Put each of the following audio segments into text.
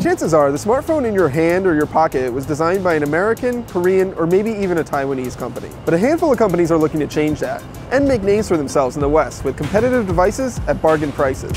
Chances are the smartphone in your hand or your pocket was designed by an American, Korean, or maybe even a Taiwanese company. But a handful of companies are looking to change that and make names for themselves in the West with competitive devices at bargain prices.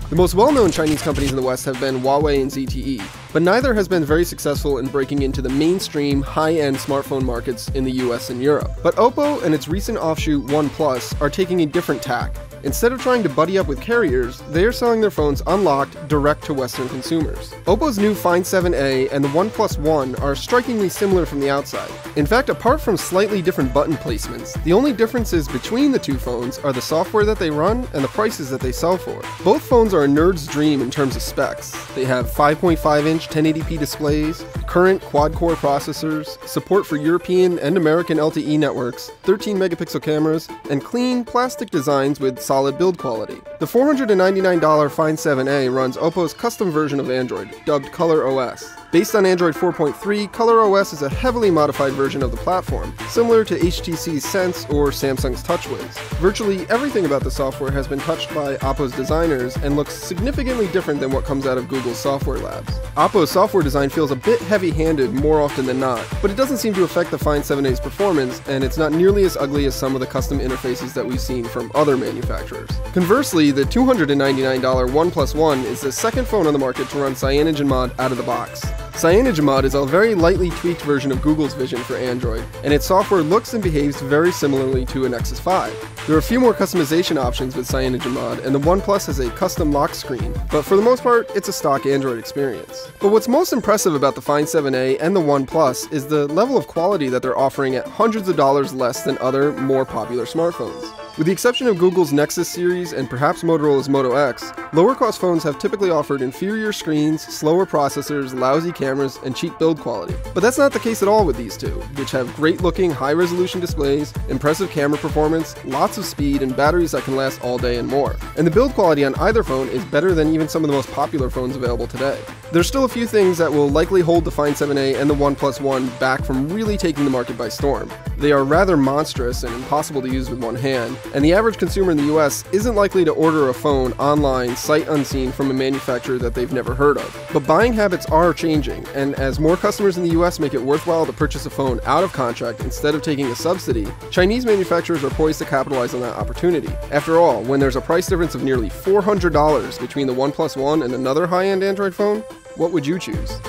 The most well-known Chinese companies in the West have been Huawei and ZTE, but neither has been very successful in breaking into the mainstream, high-end smartphone markets in the US and Europe. But Oppo and its recent offshoot OnePlus are taking a different tack. Instead of trying to buddy up with carriers, they are selling their phones unlocked direct to Western consumers. Oppo's new Find 7a and the OnePlus One are strikingly similar from the outside. In fact, apart from slightly different button placements, the only differences between the two phones are the software that they run and the prices that they sell for. Both phones are a nerd's dream in terms of specs. They have 5.5-inch 1080p displays, current quad-core processors, support for European and American LTE networks, 13 megapixel cameras, and clean, plastic designs with solid build quality. The $499 Find 7a runs Oppo's custom version of Android, dubbed Color OS. Based on Android 4.3, Color OS is a heavily modified version of the platform, similar to HTC's Sense or Samsung's TouchWiz. Virtually everything about the software has been touched by Oppo's designers and looks significantly different than what comes out of Google's software labs. Oppo's software design feels a bit heavy-handed more often than not, but it doesn't seem to affect the Find 7a's performance, and it's not nearly as ugly as some of the custom interfaces that we've seen from other manufacturers. Conversely, the $299 OnePlus One is the second phone on the market to run CyanogenMod out of the box. CyanogenMod is a very lightly tweaked version of Google's vision for Android, and its software looks and behaves very similarly to a Nexus 5. There are a few more customization options with CyanogenMod, and the OnePlus has a custom lock screen, but for the most part, it's a stock Android experience. But what's most impressive about the Find 7a and the OnePlus is the level of quality that they're offering at hundreds of dollars less than other, more popular smartphones. With the exception of Google's Nexus series and perhaps Motorola's Moto X, lower-cost phones have typically offered inferior screens, slower processors, lousy cameras, and cheap build quality. But that's not the case at all with these two, which have great-looking, high-resolution displays, impressive camera performance, lots of speed, and batteries that can last all day and more. And the build quality on either phone is better than even some of the most popular phones available today. There's still a few things that will likely hold the Find 7a and the OnePlus One back from really taking the market by storm. They are rather monstrous and impossible to use with one hand, and the average consumer in the US isn't likely to order a phone online, sight unseen, from a manufacturer that they've never heard of. But buying habits are changing, and as more customers in the US make it worthwhile to purchase a phone out of contract instead of taking a subsidy, Chinese manufacturers are poised to capitalize on that opportunity. After all, when there's a price difference of nearly $400 between the OnePlus One and another high-end Android phone, what would you choose?